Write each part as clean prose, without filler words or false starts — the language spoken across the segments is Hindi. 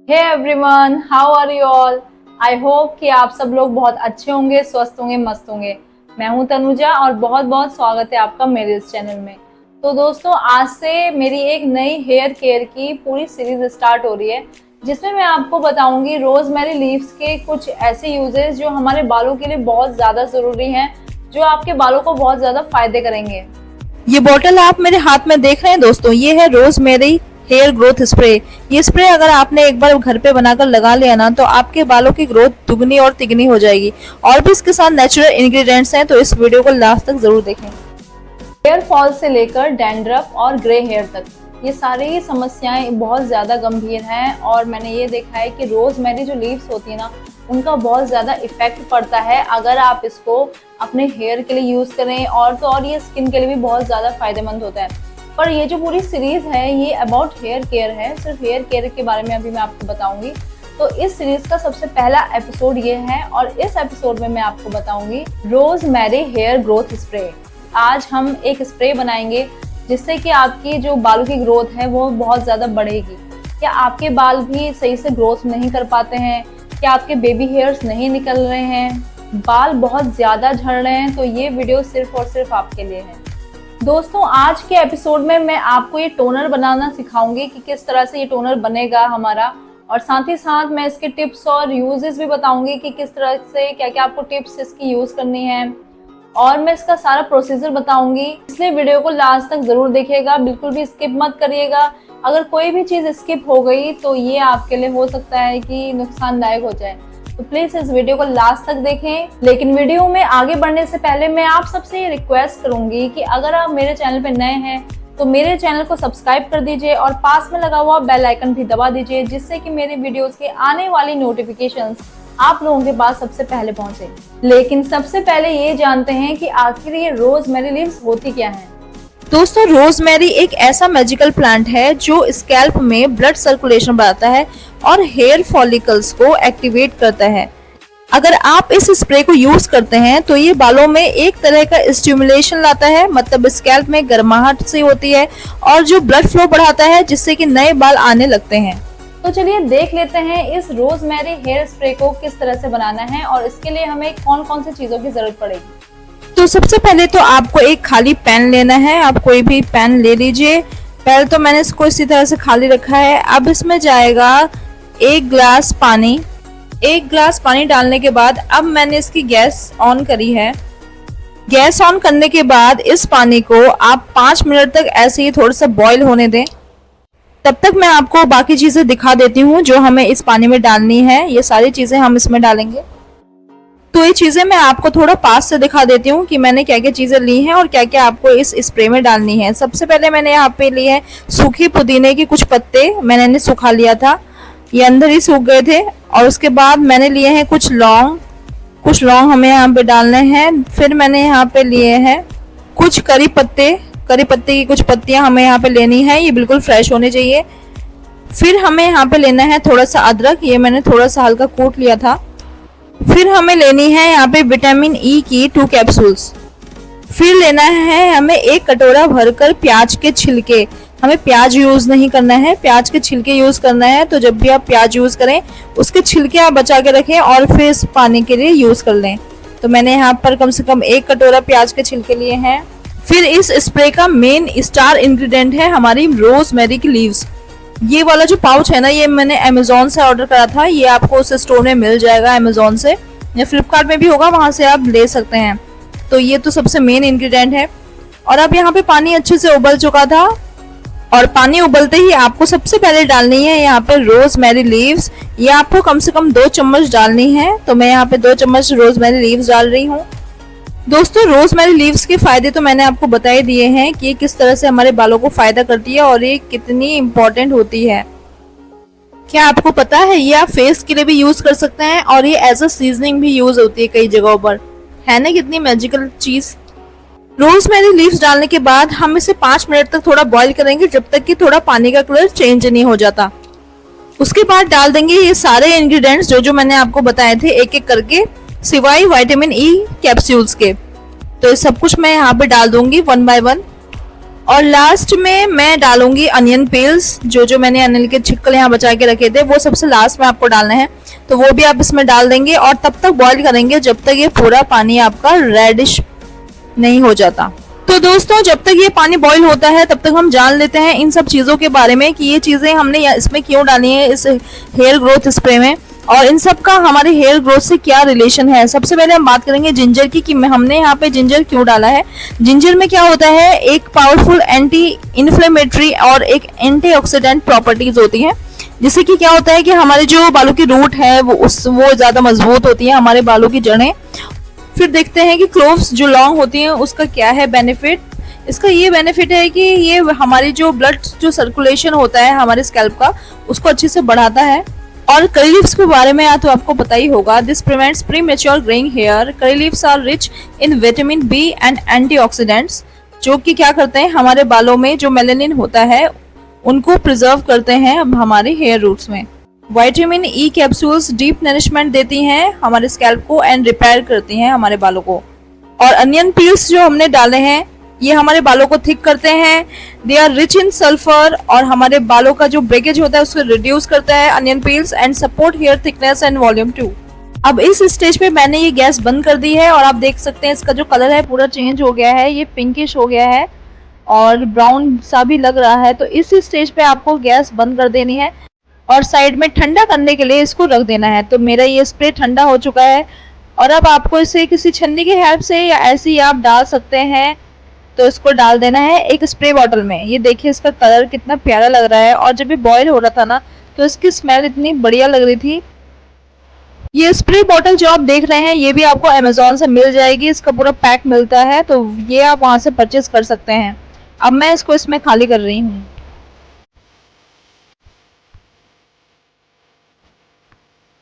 Hey everyone, how are you all. I hope कि आप सब लोग बहुत अच्छे होंगे, स्वस्थ होंगे, मस्त होंगे। मैं हूं तनुजा और बहुत बहुत स्वागत है आपका मेरे इस चैनल में। तो दोस्तों, आज से मेरी एक नई हेयर केयर की पूरी सीरीज स्टार्ट हो रही है, जिसमें मैं आपको बताऊंगी रोजमेरी लीव्स के कुछ ऐसे यूजेस जो हमारे बालों के लिए बहुत ज़्यादा ज़रूरी हैं, जो आपके बालों को बहुत ज़्यादा फायदे करेंगे। ये बोतल आप मेरे हाथ में देख रहे हैं दोस्तों, ये है रोजमेरी हेयर ग्रोथ स्प्रे। ये स्प्रे अगर आपने एक बार घर पे बनाकर लगा लिया ना, तो आपके बालों की ग्रोथ दुगनी और तिगनी हो जाएगी। और भी इसके साथ नेचुरल इंग्रेडिएंट्स हैं, तो इस वीडियो को लास्ट तक जरूर देखें। हेयर फॉल से लेकर डैंड्रफ और ग्रे हेयर तक, ये सारी समस्याएं बहुत ज़्यादा गंभीर हैं। और मैंने ये देखा है कि रोजमेरी जो लीव्स होती है ना, उनका बहुत ज़्यादा इफेक्ट पड़ता है अगर आप इसको अपने हेयर के लिए यूज़ करें। और तो और ये स्किन के लिए भी बहुत ज़्यादा फायदेमंद होता है। पर ये जो पूरी सीरीज़ है ये अबाउट हेयर केयर है, सिर्फ हेयर केयर के बारे में अभी मैं आपको बताऊंगी। तो इस सीरीज का सबसे पहला एपिसोड ये है और इस एपिसोड में मैं आपको बताऊंगी रोजमेरी हेयर ग्रोथ स्प्रे। आज हम एक स्प्रे बनाएंगे जिससे कि आपकी जो बालों की ग्रोथ है वो बहुत ज़्यादा बढ़ेगी। क्या आपके बाल भी सही से ग्रोथ नहीं कर पाते हैं? क्या आपके बेबी हेयर्स नहीं निकल रहे हैं? बाल बहुत ज़्यादा झड़ रहे हैं? तो ये वीडियो सिर्फ और सिर्फ आपके लिए है। दोस्तों, आज के एपिसोड में मैं आपको ये टोनर बनाना सिखाऊंगी कि किस तरह से ये टोनर बनेगा हमारा, और साथ ही साथ मैं इसके टिप्स और यूजेस भी बताऊंगी कि किस तरह से क्या क्या आपको टिप्स इसकी यूज़ करनी है। और मैं इसका सारा प्रोसीजर बताऊंगी, इसलिए वीडियो को लास्ट तक जरूर देखिएगा, बिल्कुल भी स्किप मत करिएगा। अगर कोई भी चीज़ स्किप हो गई तो ये आपके लिए हो सकता है कि नुकसानदायक हो जाए, तो प्लीज इस वीडियो को लास्ट तक देखें। लेकिन वीडियो में आगे बढ़ने से पहले मैं आप सबसे ये रिक्वेस्ट करूंगी कि अगर आप मेरे चैनल पर नए हैं तो मेरे चैनल को सब्सक्राइब कर दीजिए और पास में लगा हुआ बेल आइकन भी दबा दीजिए, जिससे कि मेरे वीडियोस के आने वाली नोटिफिकेशंस आप लोगों के पास सबसे पहले पहुंचे। लेकिन सबसे पहले ये जानते हैं कि आखिर ये रोजमेरी लीव्स होती क्या है। दोस्तों, रोजमेरी एक ऐसा मैजिकल प्लांट है जो स्कैल्प में ब्लड सर्कुलेशन बढ़ाता है और हेयर फॉलिकल्स को एक्टिवेट करता है। अगर आप इस स्प्रे को यूज करते हैं तो ये बालों में एक तरह का स्टिमुलेशन लाता है, मतलब स्कैल्प में गर्माहट से होती है, और जो ब्लड फ्लो बढ़ाता है, जिससे कि नए बाल आने लगते हैं। तो चलिए देख लेते हैं इस रोजमेरी हेयर स्प्रे को किस तरह से बनाना है और इसके लिए हमें कौन कौन सी चीजों की जरूरत पड़ेगी। तो सबसे पहले तो आपको एक खाली पैन लेना है। आप कोई भी पैन ले लीजिए। पहले तो मैंने इसको इसी तरह से खाली रखा है। अब इसमें जाएगा 1 गिलास पानी। 1 गिलास पानी डालने के बाद अब मैंने इसकी गैस ऑन करी है। गैस ऑन करने के बाद इस पानी को आप 5 मिनट तक ऐसे ही थोड़ा सा बॉईल होने दें। तब तक मैं आपको बाकी चीजें दिखा देती हूँ जो हमें इस पानी में डालनी है। ये सारी चीजें हम इसमें डालेंगे। तो ये चीजें मैं आपको थोड़ा पास से दिखा देती हूँ कि मैंने क्या क्या चीजें ली हैं और क्या क्या आपको इस स्प्रे में डालनी है। सबसे पहले मैंने यहाँ पे लिए हैं सूखी पुदीने के कुछ पत्ते, मैंने इन्हें सुखा लिया था, ये अंदर ही सूख गए थे। और उसके बाद मैंने लिए हैं कुछ लौंग हमें यहाँ पे डालने हैं। फिर मैंने यहाँ पे लिए हैं कुछ करी पत्ते की कुछ पत्तियां हमें यहाँ पे लेनी है, ये बिल्कुल फ्रेश होने चाहिए। फिर हमें यहाँ पे लेना है थोड़ा सा अदरक, ये मैंने थोड़ा सा हल्का कूट लिया था। फिर हमें लेनी है यहाँ पे विटामिन ई की 2 कैप्सूल्स। फिर लेना है हमें 1 कटोरा भरकर प्याज के छिलके। हमें प्याज यूज नहीं करना है, प्याज के छिलके यूज करना है। तो जब भी आप प्याज यूज करें उसके छिलके आप बचा के रखें और फिर इस पानी के लिए यूज कर लें। तो मैंने यहाँ पर कम से कम 1 कटोरा प्याज के छिलके लिए हैं। फिर इस स्प्रे का मेन स्टार इंग्रेडिएंट है हमारी रोजमेरी की लीव्स। ये वाला जो पाउच है ना, ये मैंने अमेजोन से ऑर्डर करा था। ये आपको उस स्टोर में मिल जाएगा अमेजोन से, या फ्लिपकार्ट में भी होगा, वहां से आप ले सकते हैं। तो ये तो सबसे मेन इंग्रेडिएंट है। और अब यहाँ पे पानी अच्छे से उबल चुका था, और पानी उबलते ही आपको सबसे पहले डालनी है यहाँ पे रोजमेरी लीव्स। ये आपको कम से कम 2 चम्मच डालनी है। तो मैं यहाँ पे 2 चम्मच रोजमेरी लीव्स डाल रही हूँ। दोस्तों, रोजमेरी लीव्स के फायदे तो मैंने आपको बता ही दिए हैं कि ये किस तरह से हमारे बालों को फायदा करती है और ये कितनी इम्पोर्टेंट होती है। क्या आपको पता है ये आप फेस के लिए भी यूज कर सकते हैं और ये एज अ सीजनिंग भी यूज होती है कई जगहों पर। है ना कितनी मैजिकल चीज। रोजमेरी लीव्स डालने के बाद हम इसे 5 मिनट तक थोड़ा बॉईल करेंगे, जब तक कि थोड़ा पानी का कलर चेंज नहीं हो जाता। उसके बाद डाल देंगे ये सारे इंग्रेडिएंट्स जो मैंने आपको बताए थे एक एक करके, सिवाय विटामिन ई कैप्सूल्स के। तो ये सब कुछ मैं यहाँ पे डाल दूंगी 1 बाय 1। और लास्ट में मैं डालूंगी अनियन पील्स, जो मैंने अनियन के छिक्कल यहाँ बचा के रखे थे, वो सबसे लास्ट में आपको डालना है। तो वो भी आप इसमें डाल देंगे और तब तक बॉईल करेंगे जब तक ये पूरा पानी आपका रेडिश नहीं हो जाता। तो दोस्तों जब तक ये पानी बॉईल होता है तब तक हम जान लेते हैं इन सब चीज़ों के बारे में कि ये चीज़ें हमने इसमें क्यों डाली है इस हेयर ग्रोथ स्प्रे में, और इन सब का हमारे हेयर ग्रोथ से क्या रिलेशन है। सबसे पहले हम बात करेंगे जिंजर की कि हमने यहाँ पे जिंजर क्यों डाला है। जिंजर में क्या होता है, एक पावरफुल एंटी इन्फ्लेमेटरी और एक एंटीऑक्सीडेंट प्रॉपर्टीज होती हैं, जिससे कि क्या होता है कि हमारे जो बालों की रूट है वो ज़्यादा मजबूत होती है, हमारे बालों की जड़ें। फिर देखते हैं कि क्लोव्स जो लॉन्ग होती हैं उसका क्या है बेनिफिट। इसका ये बेनिफिट है कि ये हमारी जो ब्लड जो सर्कुलेशन होता है हमारे स्कैल्प का उसको अच्छे से बढ़ाता है। और करी लीव्स के बारे में तो आपको पता ही होगा, this prevents premature greying hair. Curry leaves are rich in vitamin B and antioxidants, जो कि क्या करते हैं हमारे बालों में जो मेलानिन होता है उनको प्रिजर्व करते हैं हमारे हेयर रूट्स में। Vitamin E capsules deep nourishment देती हैं हमारे स्कैल्प को एंड रिपेयर करती हैं हमारे बालों को। और अनियन पील्स जो हमने डाले हैं ये हमारे बालों को थिक करते हैं, they are rich in sulphur, और हमारे बालों का जो ब्रेकेज होता है उसको रिड्यूस करता है onion peels and support hair thickness and volume too. अब इस स्टेज पे मैंने ये गैस बंद कर दी है और आप देख सकते हैं इसका जो कलर है पूरा चेंज हो गया है, ये पिंकिश हो गया है और ब्राउन सा भी लग रहा है। तो इस स्टेज पे आपको गैस बंद कर देनी है और साइड में ठंडा करने के लिए इसको रख देना है। तो मेरा ये स्प्रे ठंडा हो चुका है और अब आपको इसे किसी छन्नी की हेल्प से या ऐसे ही आप डाल सकते हैं। तो इसको डाल देना है एक स्प्रे बॉटल में। ये देखिए इसका कलर कितना प्यारा लग रहा है और जब ये बॉयल हो रहा था ना तो इसकी स्मेल इतनी बढ़िया लग रही थी। ये स्प्रे बॉटल जो आप देख रहे हैं ये भी आपको अमेज़ॉन से मिल जाएगी, इसका पूरा पैक मिलता है, तो ये आप वहाँ से परचेज कर सकते हैं। अब मैं इसको इसमें खाली कर रही हूँ।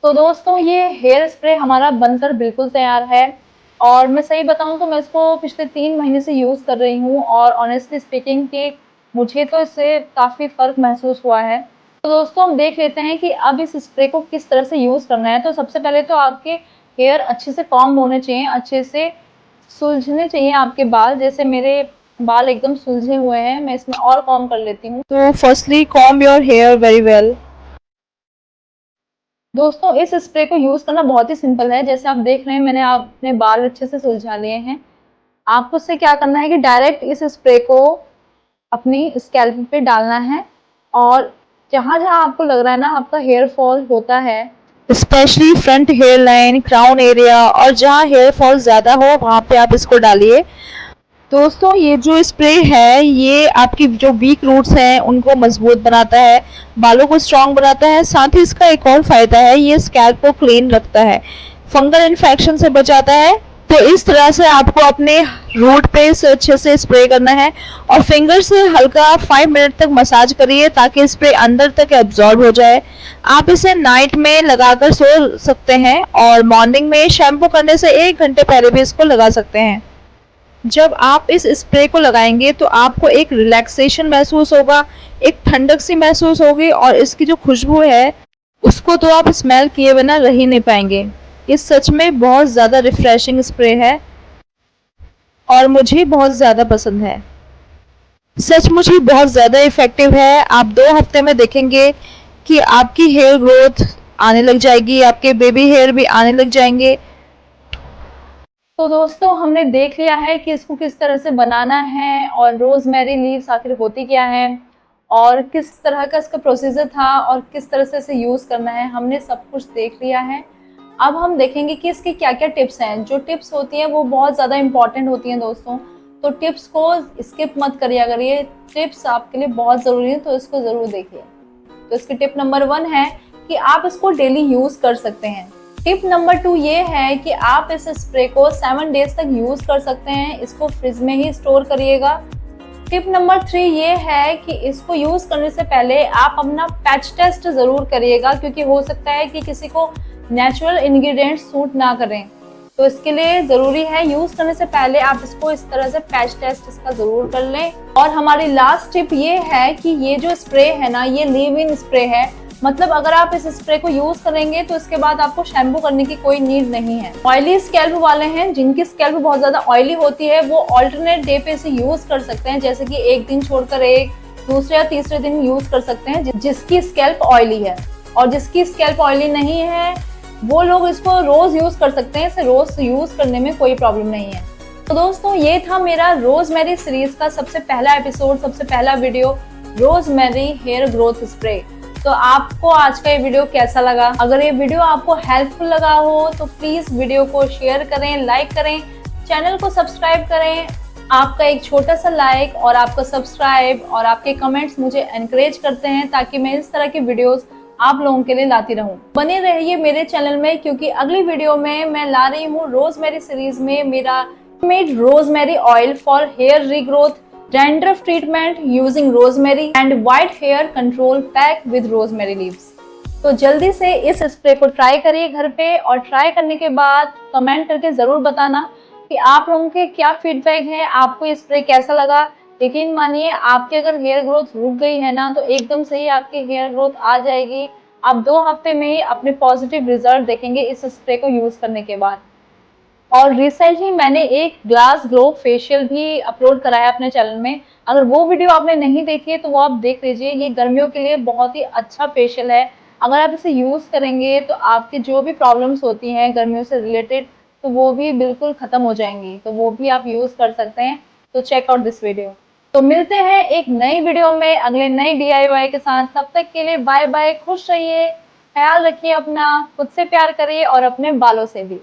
तो दोस्तों ये हेयर स्प्रे हमारा बनकर बिल्कुल तैयार है और मैं सही बताऊं तो मैं इसको पिछले 3 महीने से यूज़ कर रही हूं और ऑनेस्टली स्पीकिंग कि मुझे तो इससे काफ़ी फ़र्क महसूस हुआ है। तो दोस्तों हम देख लेते हैं कि अब इस स्प्रे को किस तरह से यूज़ करना है। तो सबसे पहले तो आपके हेयर अच्छे से कॉम्ब होने चाहिए, अच्छे से सुलझने चाहिए आपके बाल। जैसे मेरे बाल एकदम सुलझे हुए हैं, मैं इसमें और कॉम्ब कर लेती हूँ। तो firstly comb your hair very well. दोस्तों इस स्प्रे को यूज़ करना बहुत ही सिंपल है। जैसे आप देख रहे हैं मैंने अपने बाल अच्छे से सुलझा लिए हैं। आपको उससे क्या करना है कि डायरेक्ट इस स्प्रे को अपनी स्कैल्प पे डालना है और जहाँ जहाँ आपको लग रहा है ना आपका हेयर फॉल होता है, specially front hair line, crown area और जहाँ हेयर फॉल ज़्यादा हो वहाँ पे आप इसको डालिए। दोस्तों ये जो स्प्रे है ये आपकी जो वीक रूट्स हैं उनको मजबूत बनाता है, बालों को स्ट्रॉन्ग बनाता है। साथ ही इसका एक और फायदा है, ये स्कैल्प को क्लीन रखता है, फंगल इन्फेक्शन से बचाता है। तो इस तरह से आपको अपने रूट पे इसे अच्छे से स्प्रे करना है और फिंगर से हल्का 5 मिनट तक मसाज करिए ताकि स्प्रे अंदर तक एब्जॉर्ब हो जाए। आप इसे नाइट में लगाकर सो सकते हैं और मॉर्निंग में शैम्पू करने से 1 घंटे पहले भी इसको लगा सकते हैं। जब आप इस स्प्रे को लगाएंगे तो आपको एक रिलैक्सेशन महसूस होगा, एक ठंडक सी महसूस होगी और इसकी जो खुशबू है उसको तो आप स्मेल किए बिना रह ही नहीं पाएंगे। ये सच में बहुत ज़्यादा रिफ्रेशिंग स्प्रे है और मुझे बहुत ज़्यादा पसंद है। सचमुच ही बहुत ज़्यादा इफ़ेक्टिव है। आप 2 हफ्ते में देखेंगे कि आपकी हेयर ग्रोथ आने लग जाएगी, आपके बेबी हेयर भी आने लग जाएंगे। तो दोस्तों हमने देख लिया है कि इसको किस तरह से बनाना है और रोज़मेरी लीव्स आखिर होती क्या है और किस तरह का इसका प्रोसीजर था और किस तरह से इसे यूज़ करना है, हमने सब कुछ देख लिया है। अब हम देखेंगे कि इसके क्या क्या टिप्स हैं। जो टिप्स होती हैं वो बहुत ज़्यादा इंपॉर्टेंट होती हैं दोस्तों, तो टिप्स को स्किप मत करिए। अगर ये टिप्स आपके लिए बहुत ज़रूरी है तो इसको ज़रूर देखिए। तो इसकी टिप नंबर 1 है कि आप इसको डेली यूज़ कर सकते हैं। टिप नंबर 2 ये है कि आप इस स्प्रे को 7 डेज तक यूज़ कर सकते हैं, इसको फ्रिज में ही स्टोर करिएगा। टिप नंबर 3 ये है कि इसको यूज़ करने से पहले आप अपना पैच टेस्ट ज़रूर करिएगा, क्योंकि हो सकता है कि किसी को नेचुरल इंग्रेडिएंट्स सूट ना करें। तो इसके लिए ज़रूरी है यूज़ करने से पहले आप इसको इस तरह से पैच टेस्ट इसका ज़रूर कर लें। और हमारी लास्ट टिप ये है कि ये जो स्प्रे है ना, ये लीव इन स्प्रे है, मतलब अगर आप इस स्प्रे को यूज करेंगे तो इसके बाद आपको शैम्पू करने की कोई नीड नहीं है। ऑयली स्कैल्प वाले हैं, जिनकी स्कैल्प बहुत ज्यादा ऑयली होती है, वो ऑल्टरनेट डे पे इसे यूज कर सकते हैं, जैसे कि एक दिन छोड़कर एक दूसरे या तीसरे दिन यूज कर सकते हैं जिसकी स्कैल्प ऑयली है। और जिसकी स्कैल्प ऑयली नहीं है वो लोग इसको रोज यूज कर सकते हैं, इसे रोज यूज करने में कोई प्रॉब्लम नहीं है। तो दोस्तों ये था मेरा रोजमेरी सीरीज का सबसे पहला एपिसोड, सबसे पहला video, rosemary hair growth spray. तो आपको आज का ये वीडियो कैसा लगा? अगर ये वीडियो आपको हेल्पफुल लगा हो तो प्लीज वीडियो को शेयर करें, लाइक करें, चैनल को सब्सक्राइब करें। आपका एक छोटा सा लाइक और आपका सब्सक्राइब और आपके कमेंट्स मुझे एनकरेज करते हैं ताकि मैं इस तरह की वीडियोस आप लोगों के लिए लाती रहूं। बने रहिए मेरे चैनल में, क्योंकि अगली वीडियो में मैं ला रही हूँ रोजमेरी सीरीज में मेरा made rosemary oil for hair regrowth, dandruff treatment using rosemary and white hair control pack with rosemary leaves. तो जल्दी से इस स्प्रे को ट्राई करिए घर पे, और ट्राई करने के बाद कमेंट करके जरूर बताना कि आप लोगों के क्या फीडबैक है, आपको ये स्प्रे कैसा लगा। यकीन मानिए आपकी अगर हेयर ग्रोथ रुक गई है ना, तो एकदम से ही आपकी हेयर ग्रोथ आ जाएगी। आप 2 हफ्ते में ही अपने पॉजिटिव रिजल्ट देखेंगे इस स्प्रे को यूज करने के बाद। और रिसेंटली मैंने एक ग्लास ग्लो फेशियल भी अपलोड कराया अपने चैनल में, अगर वो वीडियो आपने नहीं देखी है तो वो आप देख लीजिए। ये गर्मियों के लिए बहुत ही अच्छा फेशियल है। अगर आप इसे यूज करेंगे तो आपकी जो भी प्रॉब्लम्स होती हैं गर्मियों से रिलेटेड, तो वो भी बिल्कुल खत्म हो जाएंगी, तो वो भी आप यूज कर सकते हैं। तो चेक आउट दिस वीडियो। तो मिलते हैं एक नई वीडियो में अगले नई DIY के साथ। तब तक के लिए बाय बाय, खुश रहिए, ख्याल रखिए अपना, खुद से प्यार करिए और अपने बालों से भी।